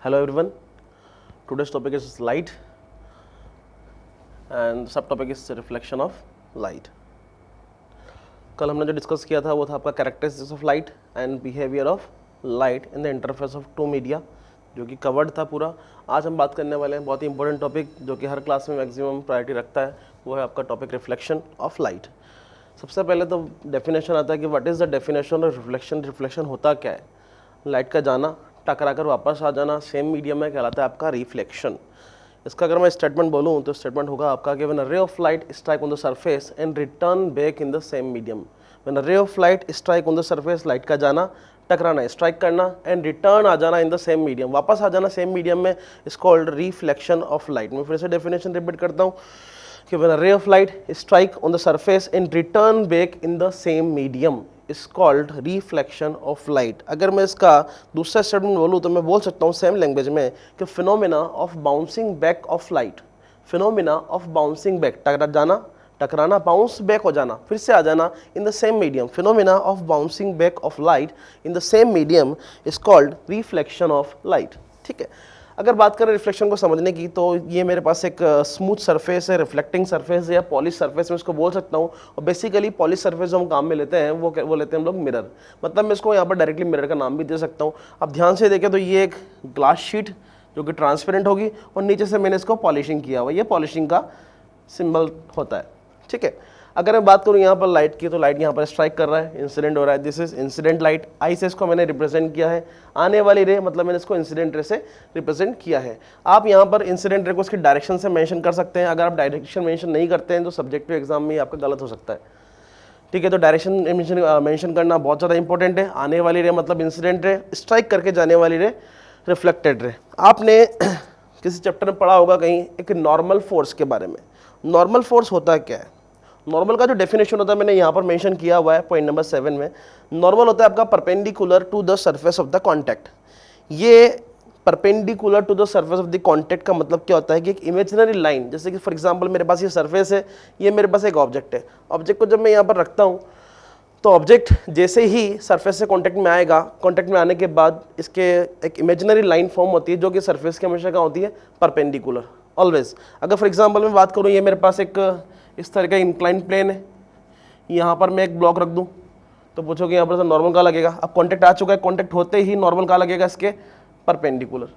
Hello everyone. Today's topic is light and subtopic is reflection of light. कल हमने जो discuss किया था वो था आपका characteristics of light and behaviour of light in the interface of two media, जो कि कवर्ड था पूरा. आज हम बात करने वाले हैं बहुत ही इंपॉर्टेंट टॉपिक जो कि हर क्लास में मैक्सिमम प्रायोरिटी रखता है, वो है आपका टॉपिक रिफ्लेक्शन ऑफ लाइट. सबसे पहले तो डेफिनेशन आता है कि what is the definition of reflection. Reflection होता क्या है? लाइट का जाना, टकरा कर वापस आ जाना सेम मीडियम में कहलाता है आपका रिफ्लेक्शन. इसका अगर मैं स्टेटमेंट बोलूँ तो स्टेटमेंट होगा आपका कि when a ray of light strike on the surface and return back in the same medium. When a ray of light strike on the surface, light का जाना, टकराना, स्ट्राइक करना एंड रिटर्न आ जाना in the same medium, वापस आ जाना same medium में, is called reflection of light. मैं फिर से डेफिनेशन रिपीट करता हूँ कि when a ray of light strike on the surface and return back in the same medium is called reflection of light. अगर मैं इसका दूसरा स्टेटमेंट बोलूँ तो मैं बोल सकता हूँ सेम लैंग्वेज में कि phenomena of bouncing back of light. Phenomena of bouncing back, टकराना, बाउंस बैक हो जाना, फिर से आ जाना in the same medium. Phenomena of bouncing back of light in the same medium is called reflection of light. ठीक है. अगर बात करें रिफ्लेक्शन को समझने की तो ये मेरे पास एक स्मूथ सरफेस है, रिफ्लेक्टिंग सरफेस है या पॉलिश सरफेस में इसको बोल सकता हूँ. और बेसिकली पॉलिश सरफेस जो हम काम में लेते हैं वो लेते हैं हम लोग मिरर. मतलब मैं इसको यहाँ पर डायरेक्टली मिरर का नाम भी दे सकता हूँ. अब ध्यान से देखें तो ये एक ग्लास शीट जो कि ट्रांसपेरेंट होगी और नीचे से मैंने इसको पॉलिशिंग किया हुआ, ये पॉलिशिंग का सिंबल होता है. ठीक है. अगर मैं बात करूँ यहाँ पर लाइट की तो लाइट यहाँ पर स्ट्राइक कर रहा है, इंसिडेंट हो रहा है. This is incident light. आई से इसको मैंने रिप्रेजेंट किया है. आने वाली रे मतलब मैंने इसको इंसिडेंट रे से रिप्रेजेंट किया है. आप यहाँ पर इंसिडेंट रे को उसकी डायरेक्शन से मेंशन कर सकते हैं. अगर आप डायरेक्शन मेंशन नहीं करते हैं तो सब्जेक्टिव एग्जाम में आपका गलत हो सकता है. ठीक है. तो डायरेक्शन मेंशन करना बहुत ज़्यादा इंपॉर्टेंट है. आने वाली रे मतलब इंसिडेंट रे, स्ट्राइक करके जाने वाली रे रिफ्लेक्टेड रे. आपने किसी चैप्टर में पढ़ा होगा कहीं एक नॉर्मल फोर्स के बारे में. नॉर्मल फोर्स होता क्या है? नॉर्मल का जो डेफिनेशन होता है मैंने यहाँ पर मेंशन किया हुआ है पॉइंट नंबर 7 में. नॉर्मल होता है आपका perpendicular to the surface of the contact. ये perpendicular to the surface of the contact का मतलब क्या होता है कि एक इमेजिनरी लाइन, जैसे कि फॉर एग्जांपल मेरे पास ये सरफेस है, ये मेरे पास एक ऑब्जेक्ट है. ऑब्जेक्ट को जब मैं यहाँ पर रखता हूँ तो ऑब्जेक्ट जैसे ही सरफेस से कॉन्टैक्ट में आएगा, कॉन्टैक्ट में आने के बाद इसके एक इमेजिनरी लाइन फॉर्म होती है जो कि सरफेस के हमेशा क्या होती है? Perpendicular always. अगर फॉर एग्जाम्पल मैं बात करूँ, ये मेरे पास एक इस तरह का इंक्लाइन प्लेन है, यहाँ पर मैं एक ब्लॉक रख दूँ तो पूछोगे यहाँ पर से नॉर्मल कहाँ लगेगा? अब कॉन्टैक्ट आ चुका है, कॉन्टैक्ट होते ही नॉर्मल कहाँ लगेगा? इसके परपेंडिकुलर.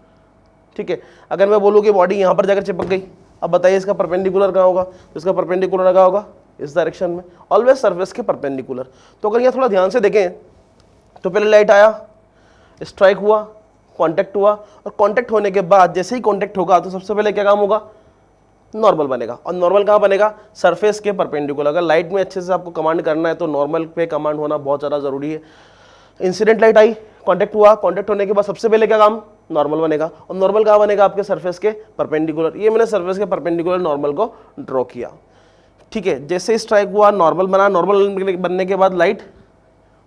ठीक है. अगर मैं बोलूँ कि बॉडी यहाँ पर जाकर चिपक गई, अब बताइए इसका परपेंडिकुलर कहाँ होगा? तो इसका परपेंडिकुलर कहाँ होगा? इस डायरेक्शन में, ऑलवेज सरफेस के परपेंडिकुलर. तो अगर यहाँ थोड़ा ध्यान से देखें तो पहले लाइट आया, स्ट्राइक हुआ, कॉन्टैक्ट हुआ, और कॉन्टैक्ट होने के बाद जैसे ही कॉन्टैक्ट होगा तो सबसे पहले क्या काम होगा? नॉर्मल बनेगा. और नॉर्मल कहाँ बनेगा? सरफेस के परपेंडिकुलर. अगर लाइट में अच्छे से आपको कमांड करना है तो नॉर्मल पे कमांड होना बहुत ज़्यादा ज़रूरी है. इंसिडेंट लाइट आई, कॉन्टैक्ट हुआ, कॉन्टैक्ट होने के बाद सबसे पहले क्या काम? नॉर्मल बनेगा. और नॉर्मल कहाँ बनेगा? आपके सरफेस के परपेंडिकुलर. ये मैंने सरफेस के परपेंडिकुलर नॉर्मल को ड्रॉ किया. ठीक है. जैसे ही स्ट्राइक हुआ, नॉर्मल बना. नॉर्मल बनने के बाद लाइट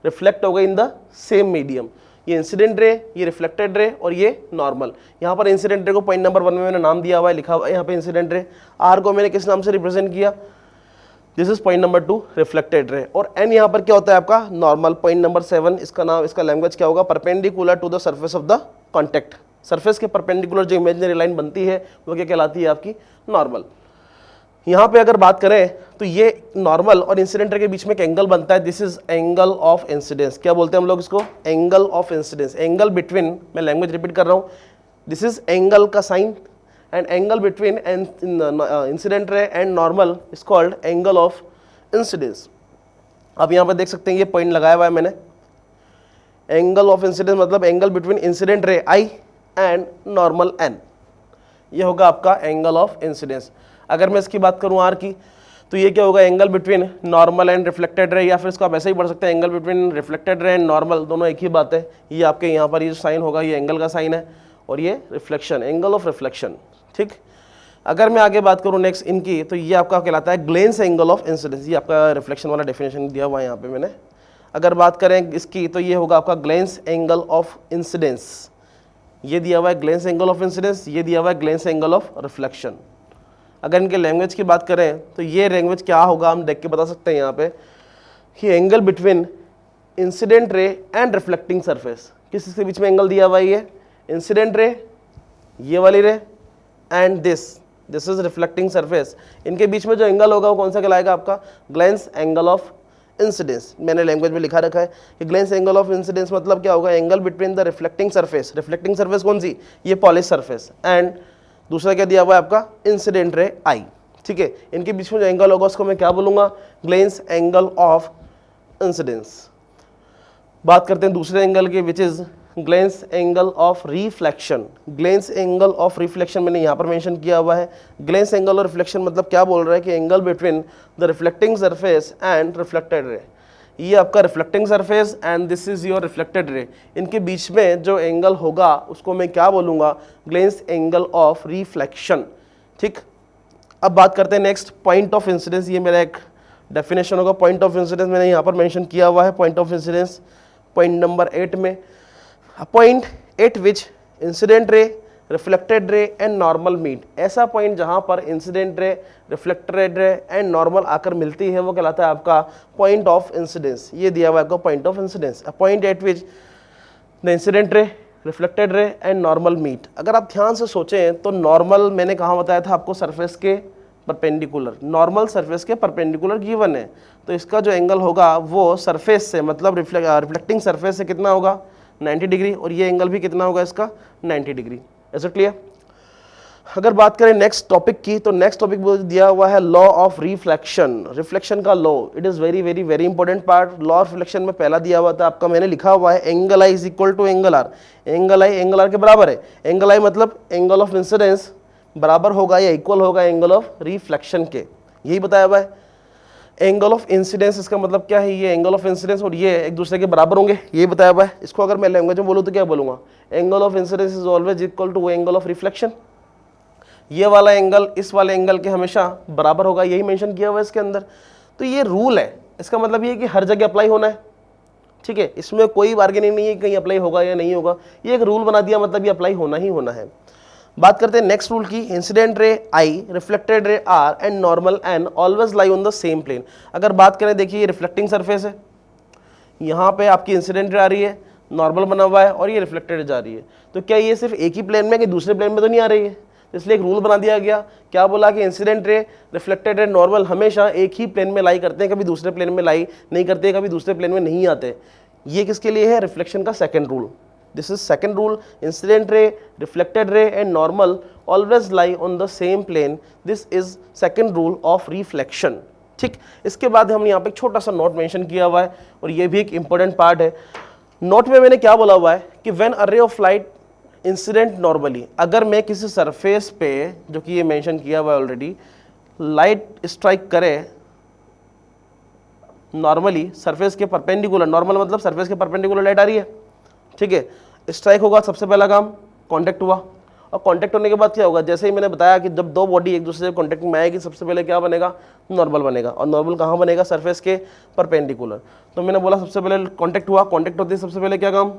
रिफ्लेक्ट हो गई इन द सेम मीडियम. ये इंसिडेंट रे, ये रिफ्लेक्टेड रे और ये नॉर्मल. यहाँ पर इंसिडेंट रे को पॉइंट नंबर 1 में मैंने नाम दिया हुआ है, लिखा हुआ है यहाँ पे इंसिडेंट रे. आर को मैंने किस नाम से रिप्रेजेंट किया? This is point number 2 reflected ray. और एन यहाँ पर क्या होता है आपका? नॉर्मल. पॉइंट नंबर 7 इसका नाम, इसका लैंग्वेज क्या होगा? Perpendicular to the surface of the contact. Surface के परपेंडिकुलर जो इमेजिनरी लाइन बनती है वो क्या कहलाती है? आपकी नॉर्मल. यहाँ पे अगर बात करें तो ये नॉर्मल और इंसिडेंट रे के बीच में एक एंगल बनता है. This is angle of incidence. क्या बोलते हैं हम लोग इसको? Angle of incidence. Angle between, मैं लैंग्वेज रिपीट कर रहा हूँ, दिस इज एंगल का sign, and angle between incident ray and normal is called angle of incidence. अब यहाँ पर देख सकते हैं ये पॉइंट लगाया हुआ है मैंने. एंगल ऑफ इंसिडेंस मतलब angle between incident ray I and normal N. ये होगा आपका एंगल ऑफ इंसिडेंस. अगर मैं इसकी बात करूं आर की तो ये क्या होगा? Angle between normal and reflected रे, या फिर इसको आप ऐसे ही पढ़ सकते हैं angle between reflected ray and normal. दोनों एक ही बात है. ये आपके यहाँ पर ये साइन होगा, ये एंगल का साइन है, और ये रिफ्लेक्शन, एंगल ऑफ रिफ्लेक्शन. ठीक. अगर मैं आगे बात करूँ नेक्स्ट इनकी तो ये आपका कहलाता है ग्लेंस एंगल ऑफ इंसिडेंस. ये आपका रिफ्लेक्शन वाला डेफिनेशन दिया हुआ है यहाँ पे मैंने. अगर बात करें इसकी तो ये होगा आपका ग्लेंस एंगल ऑफ इंसिडेंस. ये दिया हुआ है ग्लेंस एंगल ऑफ इंसिडेंस, ये दिया हुआ है ग्लेंस एंगल ऑफ रिफ्लेक्शन. अगर इनके लैंग्वेज की बात करें तो ये लैंग्वेज क्या होगा हम देख के बता सकते हैं यहाँ पे कि angle between incident ray and reflecting surface. किस के बीच में एंगल दिया हुआ है? ये इंसिडेंट रे ये वाली रे and this is reflecting surface, इनके बीच में जो एंगल होगा वो कौन सा कहलाएगा आपका ग्लेंस एंगल ऑफ इंसिडेंस। मैंने लैंग्वेज में लिखा रखा है कि ग्लेंस एंगल ऑफ इंसिडेंस मतलब क्या होगा, angle between the reflecting surface कौन सी, ये पॉलिश सरफेस, एंड दूसरा क्या दिया हुआ है आपका इंसिडेंट रे आई। ठीक है, इनके बीच में जो एंगल होगा उसको मैं क्या बोलूंगा, ग्लेंस एंगल ऑफ इंसिडेंस। बात करते हैं दूसरे एंगल के, which is glens angle of reflection. Glens angle of reflection मैंने यहाँ पर मेंशन किया हुआ है। ग्लेंस एंगल ऑफ रिफ्लेक्शन मतलब क्या बोल रहा है कि angle between the reflecting surface and reflected रे। ये आपका reflecting surface and this is your reflected ray, इनके बीच में जो एंगल होगा उसको मैं क्या बोलूँगा, ग्लेंस एंगल ऑफ रिफ्लेक्शन। ठीक, अब बात करते हैं नेक्स्ट, पॉइंट ऑफ इंसिडेंस। ये मेरा एक डेफिनेशन होगा पॉइंट ऑफ इंसिडेंस, मैंने यहाँ पर मेंशन किया हुआ है point of incidence point number 8 में। Point eight which incident ray, reflected ray and normal meat. ऐसा पॉइंट जहाँ पर incident ray, reflected ray and normal आकर मिलती है वो कहलाता है आपका पॉइंट ऑफ इंसिडेंस। ये दिया हुआ है आपको point of incidence, point eight which the incident ray, reflected ray and normal meat. अगर आप ध्यान से सोचें तो नॉर्मल मैंने कहाँ बताया था आपको, सरफेस के परपेंडिकुलर, नॉर्मल सरफेस के परपेंडिकुलर गिवन है, तो इसका जो एंगल होगा वो सरफेस से मतलब रिफ्लेक्टिंग सरफेस से कितना होगा 90 डिग्री, और ये एंगल भी कितना होगा इसका 90 डिग्री। Is it clear? अगर बात करें नेक्स्ट टॉपिक की, तो नेक्स्ट टॉपिक दिया हुआ है लॉ ऑफ रिफ्लेक्शन, रिफ्लेक्शन का law. It is very very very important part. Law of reflection में पहला दिया हुआ था आपका, मैंने लिखा हुआ है angle I is equal to angle R. Angle I angle R के बराबर है। एंगल आई मतलब एंगल ऑफ इंसिडेंस बराबर होगा या इक्वल होगा एंगल ऑफ रिफ्लेक्शन के, यही बताया हुआ है। एंगल ऑफ इंसिडेंस इसका मतलब क्या है, ये एंगल ऑफ इंसिडेंस और ये एक दूसरे के बराबर होंगे, ये बताया हुआ है। इसको अगर मैं लैंग्वेज में बोलूँ तो क्या बोलूँगा, angle of incidence is always equal to angle of reflection. ये वाला एंगल इस वाले एंगल के हमेशा बराबर होगा, यही मेंशन किया हुआ है इसके अंदर। तो ये रूल है, इसका मतलब ये है कि हर जगह अप्लाई होना है। ठीक है, इसमें कोई बार्गेनिंग नहीं है कहीं अप्लाई होगा या नहीं होगा, ये एक रूल बना दिया मतलब ये अप्लाई होना ही होना है। बात करते हैं नेक्स्ट रूल की, incident ray I, reflected ray R and normal N always lie on the same plane. अगर बात करें, देखिए ये रिफ्लेक्टिंग सरफेस है, यहाँ पे आपकी इंसिडेंट रे आ रही है, नॉर्मल बना हुआ है और ये रिफ्लेक्टेड जा रही है, तो क्या ये सिर्फ एक ही प्लेन में कि दूसरे प्लेन में तो नहीं आ रही है, इसलिए एक रूल बना दिया गया। क्या बोला कि इंसिडेंट रे, रिफ्लेक्टेड रे, नॉर्मल हमेशा एक ही प्लेन में लाई करते हैं, कभी दूसरे प्लेन में लाई नहीं करते, कभी दूसरे प्लेन में नहीं आते। ये किसके लिए है, रिफ्लेक्शन का second rule. This is second rule, incident ray, reflected ray and normal always lie on the same plane. This is second rule of reflection. ठीक, इसके बाद हम यहाँ पे एक छोटा सा नोट मेंशन किया हुआ है और ये भी एक इंपॉर्टेंट पार्ट है। नोट में मैंने क्या बोला हुआ है कि when a ray of light incident normally, अगर मैं किसी सरफेस पे, जो कि ये मेंशन किया हुआ है ऑलरेडी, लाइट स्ट्राइक करे नॉर्मली सरफेस के परपेंडिकुलर, नॉर्मल मतलब सरफेस के परपेंडिकुलर लाइट आ रही है, ठीक है, स्ट्राइक होगा, सबसे पहला काम कांटेक्ट हुआ, और कांटेक्ट होने के बाद क्या होगा, जैसे ही मैंने बताया कि जब दो बॉडी एक दूसरे से कांटेक्ट में आएगी सबसे पहले क्या बनेगा, नॉर्मल बनेगा, और नॉर्मल कहाँ बनेगा, सरफेस के परपेंडिकुलर। तो मैंने बोला सबसे पहले कांटेक्ट हुआ, कांटेक्ट होते ही सबसे पहले क्या काम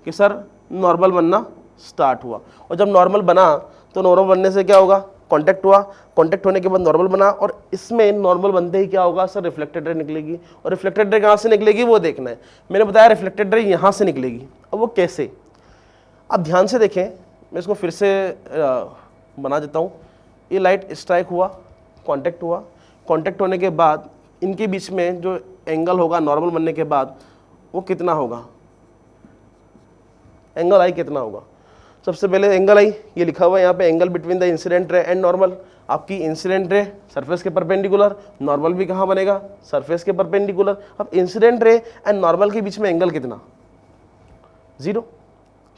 कि सर नॉर्मल बनना स्टार्ट हुआ, और जब नॉर्मल बना तो नॉर्मल बनने से क्या होगा, कांटेक्ट हुआ, कांटेक्ट होने के बाद नॉर्मल बना, और इसमें नॉर्मल बनते ही क्या होगा सर, रिफ्लेक्टेड रे निकलेगी, और रिफ्लेक्टेड रे कहाँ से निकलेगी वो देखना है। मैंने बताया रिफ्लेक्टेड रे यहाँ से निकलेगी, अब वो कैसे, अब ध्यान से देखें, मैं इसको फिर से बना देता हूँ। ये लाइट स्ट्राइक हुआ, कांटेक्ट हुआ, कांटेक्ट होने के बाद इनके बीच में जो एंगल होगा नॉर्मल बनने के बाद वो कितना होगा, एंगल आई कितना होगा। सबसे पहले एंगल आई, ये लिखा हुआ है यहाँ पे, angle between the incident ray and normal. आपकी इंसिडेंट रे सरफेस के परपेंडिकुलर, नॉर्मल भी कहाँ बनेगा, सरफेस के परपेंडिकुलर। अब इंसिडेंट रे एंड नॉर्मल के बीच में एंगल कितना, 0,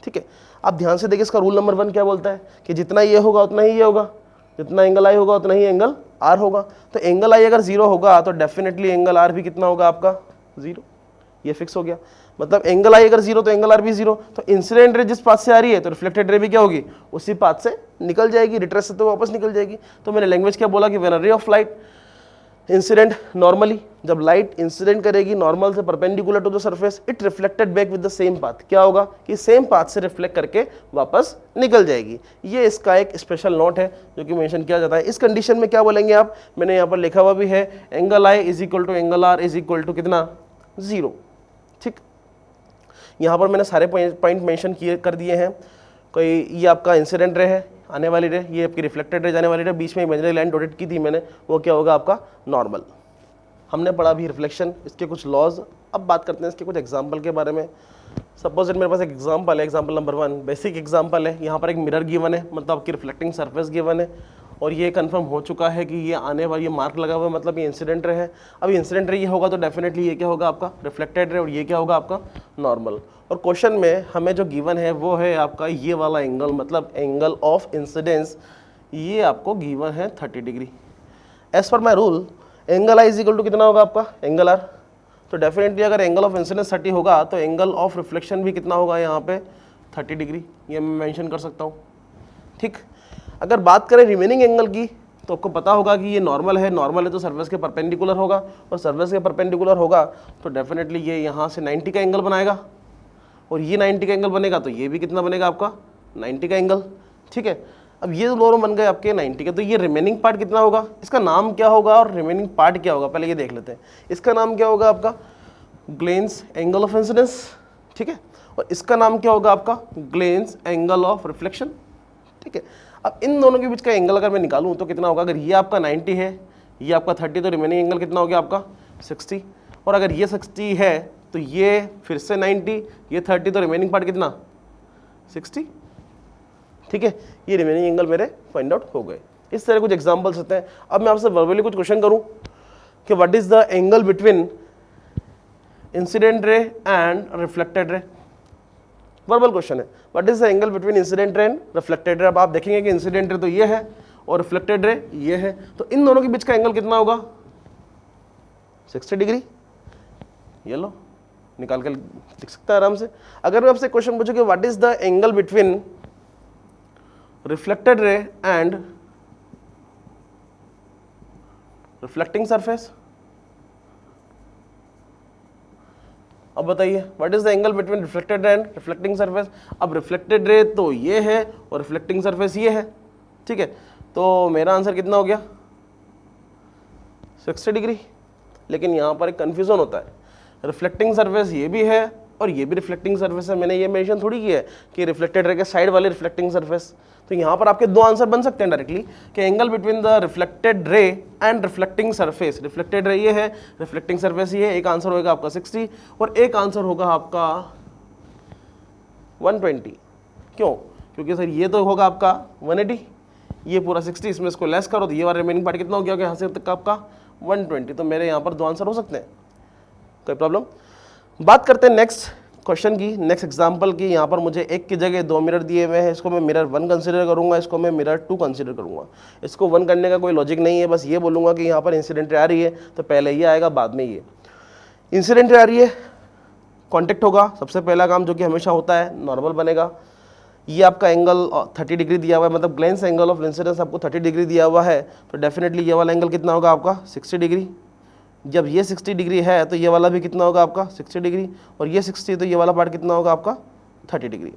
ठीक है। आप ध्यान से देखिए, इसका रूल नंबर 1 क्या बोलता है कि जितना ये होगा उतना ही ये होगा, जितना एंगल आई होगा उतना ही एंगल आर होगा। तो एंगल आई अगर 0 होगा तो डेफिनेटली एंगल आर भी कितना होगा आपका, 0, ये फिक्स हो गया। मतलब एंगल आई अगर 0 तो एंगल आर भी 0। तो इंसिडेंट रे जिस पाथ से आ रही है तो रिफ्लेक्टेड रे भी क्या होगी, उसी पाथ से निकल जाएगी, रिट्रेस से तो वापस निकल जाएगी। तो मैंने लैंग्वेज क्या बोला कि when a ray of light incident normally, जब लाइट इंसिडेंट करेगी नॉर्मल से perpendicular to the surface, it reflected back with the same path. क्या होगा कि सेम पाथ से रिफ्लेक्ट करके वापस निकल जाएगी। ये इसका एक स्पेशल नोट है जो कि मेंशन किया जाता है। इस कंडीशन में क्या बोलेंगे आप, मैंने यहाँ पर लिखा हुआ भी है, angle I is equal to angle R is equal to कितना, 0, ठीक। यहाँ पर मैंने सारे पॉइंट मेंशन किए कर दिए हैं। कोई ये आपका इंसिडेंट रे है, आने वाली रे, ये आपकी रिफ्लेक्टेड रे जाने वाली रे, बीच में इमेजिनरी लाइन डॉटेड की थी मैंने, वो क्या होगा आपका नॉर्मल। हमने पढ़ा भी रिफ्लेक्शन, इसके कुछ लॉज। अब बात करते हैं इसके कुछ एग्जाम्पल के बारे में। सपोज मेरे पास एक एग्जाम्पल है, एग्जाम्पल नंबर 1 बेसिक एग्जाम्पल है। यहाँ पर एक मिरर गिवन है, मतलब आपकी रिफ्लेक्टिंग सरफेस गिवन है, और ये कंफर्म हो चुका है कि ये आने वाली, ये मार्क लगा हुआ है, मतलब ये इंसिडेंट रे है। अब इंसिडेंट रे ये होगा तो डेफिनेटली ये क्या होगा आपका रिफ्लेक्टेड रे, और ये क्या होगा आपका नॉर्मल। और क्वेश्चन में हमें जो गिवन है वो है आपका ये वाला एंगल, मतलब एंगल ऑफ इंसिडेंस, ये आपको गिवन है 30 degree. As per my rule angle I is equal to कितना होगा आपका एंगल आर, तो डेफिनेटली अगर एंगल ऑफ इंसिडेंस 30 होगा तो एंगल ऑफ रिफ्लेक्शन भी कितना होगा यहाँ पे 30 डिग्री, ये मैं मेंशन कर सकता हूँ। ठीक, अगर बात करें रिमेनिंग एंगल की तो आपको पता होगा कि ये नॉर्मल है, नॉर्मल है तो सर्फेस के परपेंडिकुलर होगा, और सर्फेस के परपेंडिकुलर होगा तो डेफिनेटली ये यहाँ से 90 का एंगल बनाएगा, और ये 90 का एंगल बनेगा तो ये भी कितना बनेगा आपका 90 का एंगल। ठीक है, अब ये दोनों बन गए आपके 90 के, तो ये रिमेनिंग पार्ट कितना होगा, इसका नाम क्या होगा और रिमेनिंग पार्ट क्या होगा, पहले ये देख लेते हैं। इसका नाम क्या होगा आपका ग्लेंस एंगल ऑफ इंसिडेंस, ठीक है, और इसका नाम क्या होगा आपका ग्लेंस एंगल ऑफ रिफ्लेक्शन। ठीक है, अब इन दोनों के बीच का एंगल अगर मैं निकालूं तो कितना होगा, अगर ये आपका 90 है, ये आपका 30, तो रिमेनिंग एंगल कितना हो गया आपका 60, और अगर ये 60 है तो ये फिर से 90, ये 30, तो रिमेनिंग पार्ट कितना 60। ठीक है, ये रिमेनिंग एंगल मेरे फाइंड आउट हो गए। इस तरह कुछ एग्जांपल्स होते हैं। अब मैं आपसे वर्बली कुछ क्वेश्चन करूं कि what is the angle between incident ray and reflected ray. Verbal question है, what is the angle between incident ray and reflected ray. अब आप देखेंगे कि इंसिडेंट रे तो ये है और रिफ्लेक्टेड रे ये है, तो इन दोनों के बीच का एंगल कितना होगा 60 डिग्री। ये लो निकाल कर लिख सकता है आराम से। अगर मैं आपसे क्वेश्चन पूछूं कि what is the angle between reflected ray and reflecting surface, अब बताइए what is the angle between reflected and reflecting surface. अब रिफ्लेक्टेड रे तो ये है और रिफ्लेक्टिंग सरफेस ये है। ठीक है, तो मेरा आंसर कितना हो गया 60 डिग्री। लेकिन यहाँ पर एक कन्फ्यूजन होता है, रिफ्लेक्टिंग सरफेस ये भी है और ये भी रिफ्लेक्टिंग सरफेस है। मैंने ये मेंशन थोड़ी किया है कि रिफ्लेक्टेड रे के साइड वाले रिफ्लेक्टिंग सरफेस, तो यहाँ पर आपके दो आंसर बन सकते हैं डायरेक्टली कि angle between the reflected ray and reflecting surface, reflected ray ये है, रिफ्लेक्टिंग सरफेस ये है। एक आंसर होगा आपका 60 और एक आंसर होगा आपका 120। क्यों? क्योंकि सर ये तो होगा आपका 180, ये पूरा 60, इसमें इसको लेस करो तो ये वाला रिमेनिंग पार्ट कितना हो गया यहाँ से तक आपका 120। तो मेरे यहाँ पर दो आंसर हो सकते हैं, कोई प्रॉब्लम। बात करते हैं नेक्स्ट क्वेश्चन की, नेक्स्ट एग्जांपल की। यहाँ पर मुझे एक की जगह दो मिरर दिए हुए हैं, इसको मैं मिरर 1 कंसीडर करूँगा, इसको मैं मिरर 2 कंसीडर करूँगा। इसको 1 करने का कोई लॉजिक नहीं है, बस ये बोलूँगा कि यहाँ पर इंसिडेंट रे आ रही है तो पहले ये आएगा बाद में ये। इंसिडेंट रे आ रही है, कॉन्टेक्ट होगा, सबसे पहला काम जो कि हमेशा होता है नॉर्मल बनेगा। ये आपका एंगल 30 डिग्री दिया हुआ है, मतलब ग्लेंस एंगल ऑफ इंसिडेंस आपको 30 डिग्री दिया हुआ है, तो डेफिनेटली ये वाला एंगल कितना होगा आपका 60 डिग्री। जब ये 60 डिग्री है तो ये वाला भी कितना होगा आपका 60 डिग्री, और ये 60 तो ये वाला पार्ट कितना होगा आपका 30 डिग्री।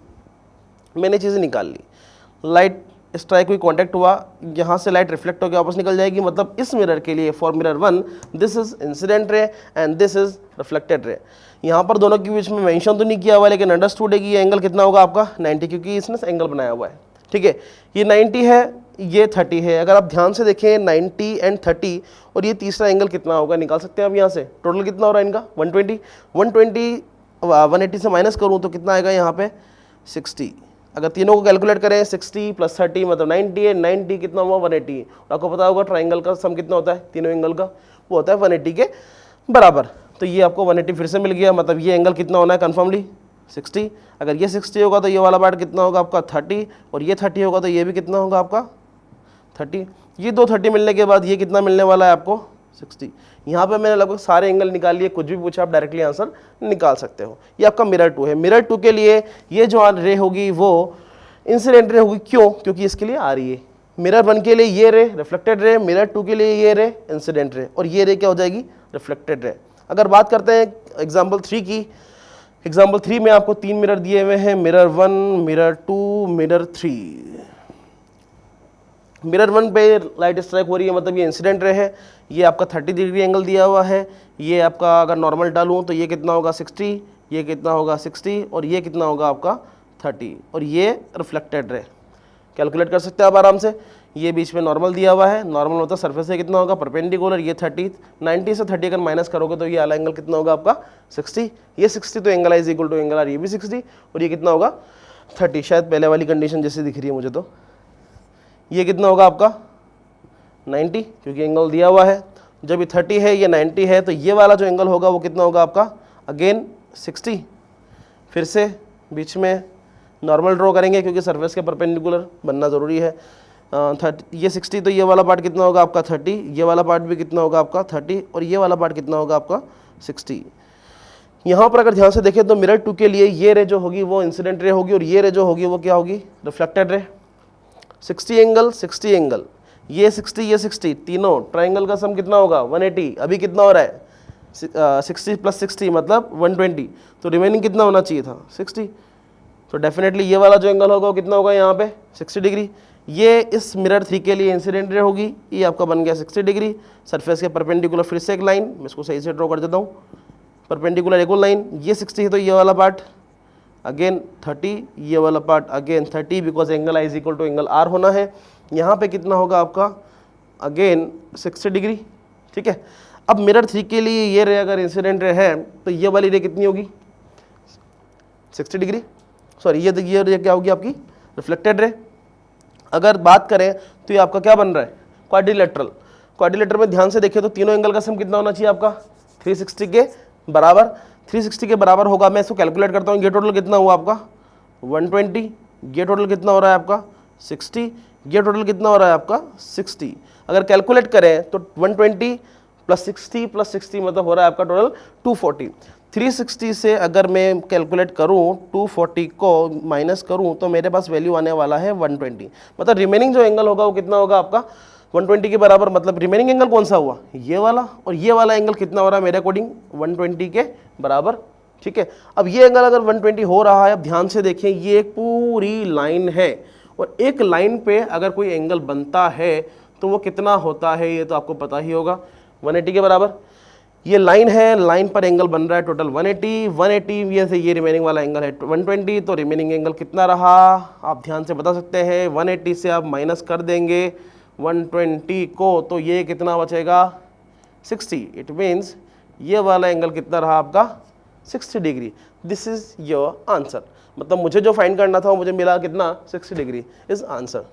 मैंने चीज़ें निकाल ली, लाइट स्ट्राइक हुई, कांटेक्ट हुआ, यहाँ से लाइट रिफ्लेक्ट होकर वापस निकल जाएगी। मतलब इस मिरर के लिए for mirror 1 this is incident ray and this is reflected ray. यहाँ पर दोनों के बीच में मेंशन तो नहीं किया हुआ, लेकिन अंडरस्टूड है कि ये एंगल कितना होगा आपका 90, क्योंकि इसने एंगल बनाया हुआ है। ठीक है, ये 90 है, ये 30 है। अगर आप ध्यान से देखें 90 एंड 30, और ये तीसरा एंगल कितना होगा निकाल सकते हैं आप यहाँ से। टोटल कितना हो रहा है इनका 120। 180 से माइनस करूँ तो कितना आएगा यहाँ पे 60। अगर तीनों को कैलकुलेट करें 60 + 30 मतलब 90 है, 90 कितना हुआ 180। और आपको पता होगा ट्राइंगल का सम कितना होता है तीनों एंगल का, वो होता है 180 के बराबर। तो ये आपको 180 फिर से मिल गया, मतलब ये एंगल कितना होना है कन्फर्मली 60। अगर ये 60 होगा तो ये वाला पार्ट कितना होगा आपका 30, और ये 30 होगा तो ये भी कितना होगा आपका 30। ये दो 30 मिलने के बाद ये कितना मिलने वाला है आपको 60। यहाँ पे मैंने लगभग सारे एंगल निकाल लिए, कुछ भी पूछा आप डायरेक्टली आंसर निकाल सकते हो। ये आपका मिरर 2 है। मिरर 2 के लिए ये जो रे होगी वो इंसिडेंट रे होगी। क्यों? क्योंकि इसके लिए आ रही है। मिरर 1 के लिए ये रे रिफ्लेक्टेड रे, मिरर 2 के लिए ये रे इंसिडेंट रे, और ये रे क्या हो जाएगी रिफ्लेक्टेड रे। अगर बात करते हैं एग्जाम्पल 3 की, एग्जाम्पल 3 में आपको 3 मिरर दिए हुए हैं, मिरर 1, मिरर 2, मिरर 3। मिरर 1 पे लाइट स्ट्राइक हो रही है, मतलब ये इंसिडेंट रे है। ये आपका 30 डिग्री एंगल दिया हुआ है। ये आपका अगर नॉर्मल डालूँ तो ये कितना होगा 60, ये कितना होगा 60, और ये कितना होगा आपका 30, और ये रिफ्लेक्टेड रे। कैलकुलेट कर सकते हैं आप आराम से। ये बीच में नॉर्मल दिया हुआ है, नॉर्मल मतलब सरफेस से कितना होगा परपेंडिकुलर, ये 30, 90 से 30 अगर माइनस करोगे तो ये वाला एंगल कितना होगा आपका 60, ये 60, तो angle is equal to angle R, ये भी 60 और ये कितना होगा 30, शायद पहले वाली कंडीशन जैसे दिख रही है मुझे। तो ये कितना होगा आपका 90, क्योंकि एंगल दिया हुआ है। जब ये 30 है ये 90 है तो ये वाला जो एंगल होगा वो कितना होगा आपका अगेन 60। फिर से बीच में नॉर्मल ड्रॉ करेंगे क्योंकि सरफेस के परपेंडिकुलर बनना ज़रूरी है। 30, ये 60, तो ये वाला पार्ट कितना होगा आपका 30, ये वाला पार्ट भी कितना होगा आपका 30 और ये वाला पार्ट कितना होगा आपका 60। यहाँ पर अगर ध्यान से देखें तो मिरर 2 के लिए ये रे जो होगी वो इंसिडेंट रे होगी और ये रे जो होगी वो क्या होगी रिफ्लेक्टेड रे। 60 एंगल 60 एंगल, ये 60 ये 60, तीनों ट्राइंगल का सम कितना होगा 180। अभी कितना हो रहा है 60 + 60 मतलब 120, तो रिमेनिंग कितना होना चाहिए था 60। तो डेफिनेटली ये वाला जो एंगल होगा वो कितना होगा यहाँ पे 60 डिग्री। ये इस मिरर 3 के लिए इंसिडेंट रे होगी, ये आपका बन गया 60 डिग्री। सरफेस के परपेंडिकुलर फिर से एक लाइन, मैं इसको सही से ड्रॉ कर देता हूँ, परपेंडिकुलर एक और लाइन, ये 60 है तो ये वाला पार्ट अगेन 30, ये वाला part again 30, because angle is equal to angle R होना है। यहाँ पे कितना होगा आपका अगेन 60 डिग्री। ठीक है, अब मिरर 3 के लिए ये रे अगर इंसिडेंट रे है तो ये वाली रे कितनी होगी 60 डिग्री, सॉरी ये रे क्या होगी आपकी रिफ्लेक्टेड रे। अगर बात करें तो ये आपका क्या बन रहा है क्वाड्रिलेटरल। क्वाड्रिलेटरल में ध्यान से देखें तो तीनों एंगल का सम कितना होना चाहिए आपका 360 के बराबर। 360 के बराबर होगा, मैं इसको कैलकुलेट करता हूँ। ये टोटल कितना हुआ आपका 120, ये टोटल कितना हो रहा है आपका 60, ये टोटल कितना हो रहा है आपका 60। अगर कैलकुलेट करें तो 120 + 60 + 60 मतलब हो रहा है आपका टोटल 240। 360 से अगर मैं कैलकुलेट करूं 240 को माइनस करूं तो मेरे पास वैल्यू आने वाला है 120। मतलब रिमेनिंग जो एंगल होगा वो कितना होगा आपका 120 के बराबर। मतलब रिमेनिंग एंगल कौन सा हुआ ये वाला, और ये वाला एंगल कितना हो रहा है मेरे अकॉर्डिंग 120 के बराबर। ठीक है, अब ये एंगल अगर 120 हो रहा है, अब ध्यान से देखें ये एक पूरी लाइन है और एक लाइन पे अगर कोई एंगल बनता है तो वो कितना होता है ये तो आपको पता ही होगा 180 के बराबर। ये लाइन है, लाइन पर एंगल बन रहा है टोटल 180 ये से ये रिमेनिंग वाला एंगल है 120, तो रिमेनिंग एंगल कितना रहा आप ध्यान से बता सकते हैं। 180 से आप माइनस कर देंगे 120 को तो ये कितना बचेगा 60। इट मीन्स ये वाला एंगल कितना रहा आपका 60 degree. This is your answer. मतलब मुझे जो फाइंड करना था वो मुझे मिला कितना 60 डिग्री इज आंसर।